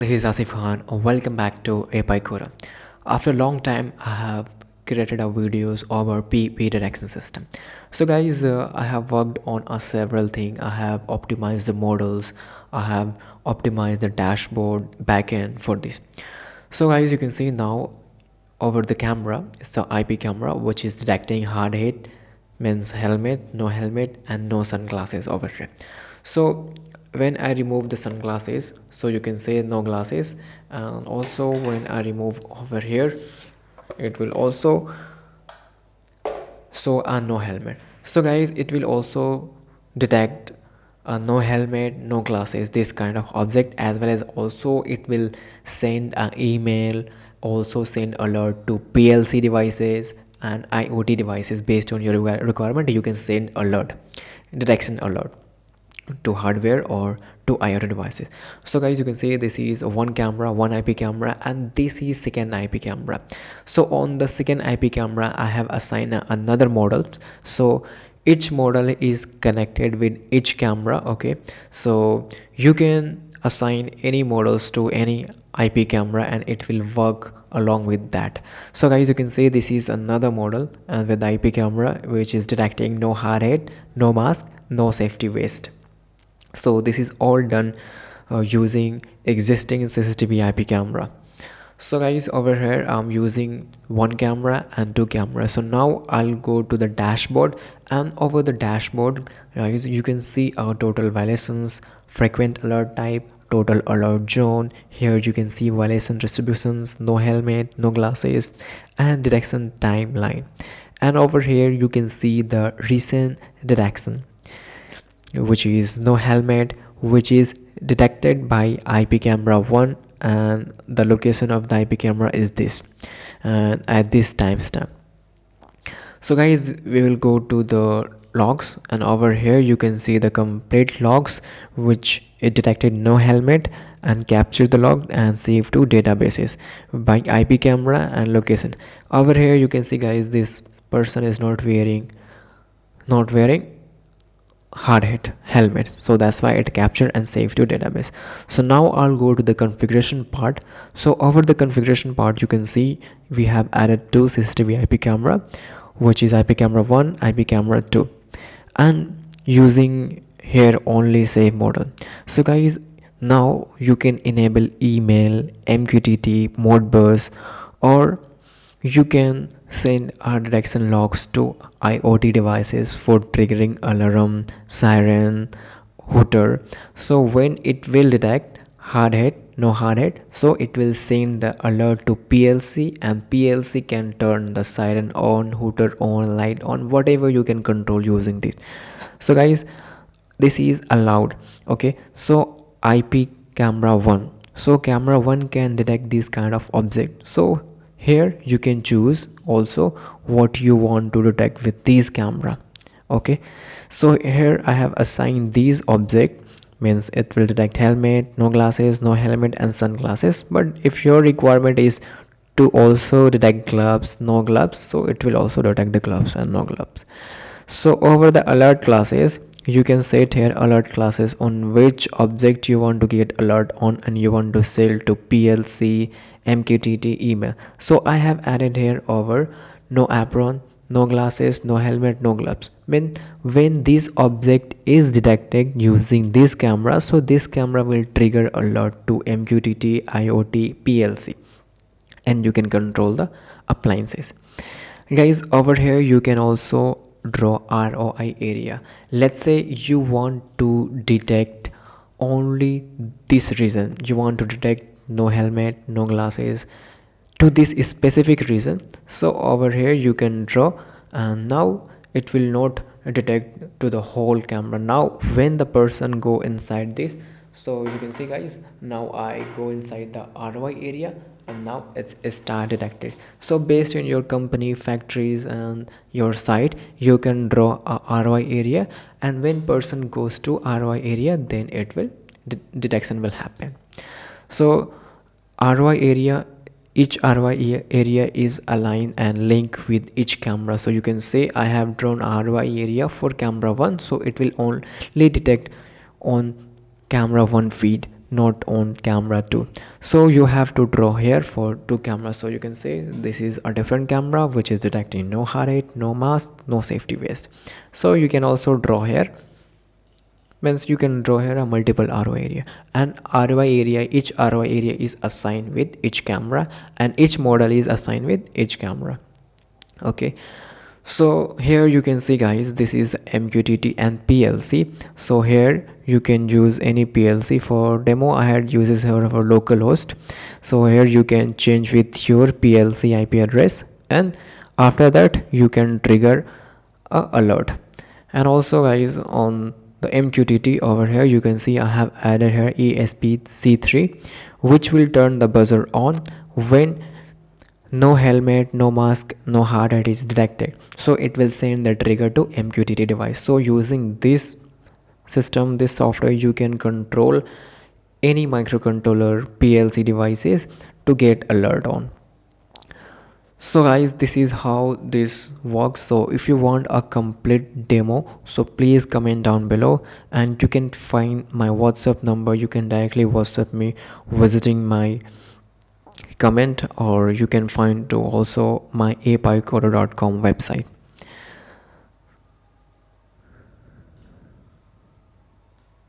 This is Asif Khan. Welcome back to IP Cora. After a long time, I have created a videos of our PPE detection system. So guys, I have worked on several things. I have optimized the models. I have optimized the dashboard backend for this. So guys, you can see now over the camera, it's the IP camera which is detecting hard hit, means helmet, and no sunglasses over here. So when I remove the sunglasses, so you can say no glasses, and also when I remove over here, it will also show a no helmet. So guys, it will also detect no helmet, no glasses, this kind of object, as well as also it will send an email, also send alert to PLC devices and IoT devices. Based on your requirement, you can send alert, detection alert to hardware or to IoT devices. So guys, you can see this is one camera, one IP camera, and this is second IP camera. So on the second IP camera, I have assigned another model. So each model is connected with each camera. Okay, so you can assign any models to any IP camera and it will work along with that. So guys, you can see this is another model and with the IP camera which is detecting no hard hit, no mask, no safety vest. So this is all done using existing CCTV IP camera. So guys, over here I'm using one camera and two cameras. So now I'll go to the dashboard, and over the dashboard guys, you can see our total violations, frequent alert type, total alert zone. Here you can see violation distributions, no helmet, no glasses, and detection timeline. And over here you can see the recent detection, which is no helmet, which is detected by IP camera 1, and the location of the IP camera is this, and at this timestamp. So guys, we will go to the logs, and over here you can see the complete logs, which it detected no helmet and captured the log and saved to databases by IP camera and location. Over here you can see guys, this person is not wearing hard hit helmet, so that's why it captured and saved to database. So now I'll go to the configuration part. So over the configuration part, you can see we have added two CCTV IP camera, which is IP camera 1, IP camera 2, and using here only save model. So guys, now you can enable email, MQTT, modbus, or you can send our detection logs to IoT devices for triggering alarm, siren, hooter. So when it will detect hard hit, no hard hit, so it will send the alert to PLC, and PLC can turn the siren on, hooter on, light on, whatever you can control using this. So guys, this is allowed. Okay, so IP camera 1, so camera 1 can detect this kind of object. So here you can choose also what you want to detect with this camera. Okay, so here I have assigned these object, means it will detect helmet, no glasses, no helmet, and sunglasses. But if your requirement is to also detect gloves, no gloves, so it will also detect the gloves and no gloves. So over the alert classes, you can set here alert classes on which object you want to get alert on, and you want to sell to PLC, MQTT, email. So I have added here over no apron, no glasses, no helmet, no gloves. When this object is detected using this camera, so this camera will trigger alert to MQTT, IoT, PLC, and you can control the appliances. Guys, over here you can also draw ROI area. Let's say you want to detect only this reason, you want to detect no helmet, no glasses to this specific reason. So over here you can draw, and now it will not detect to the whole camera. Now when the person go inside this, so you can see guys, now I go inside the ROI area, and now it's start detected. So based on your company, factories, and your site, you can draw a ROI area, and when person goes to ROI area, then it will detection will happen. So ROI area, each ROI area is aligned and linked with each camera. So you can say I have drawn ROI area for camera 1, so it will only detect on camera 1 feed, not on camera 2. So you have to draw here for two cameras. So you can say this is a different camera which is detecting no heart rate, no mask, no safety vest. So you can also draw here, means you can draw here a multiple ROI area, and ROI area, each ROI area is assigned with each camera, and each model is assigned with each camera. Okay, so here you can see guys, this is MQTT and PLC. So here you can use any PLC. For demo I had uses here for localhost. So here you can change with your PLC IP address, and after that you can trigger a alert. And also guys, on the MQTT over here you can see I have added here ESP-C3, which will turn the buzzer on when no helmet, no mask, no hard hat is detected. So it will send the trigger to MQTT device. So using this system, this software, you can control any microcontroller PLC devices to get alert on. So guys, this is how this works. So if you want a complete demo, so please comment down below, and you can find my WhatsApp number. You can directly WhatsApp me visiting my comment, or you can find to also my apicoder.com website.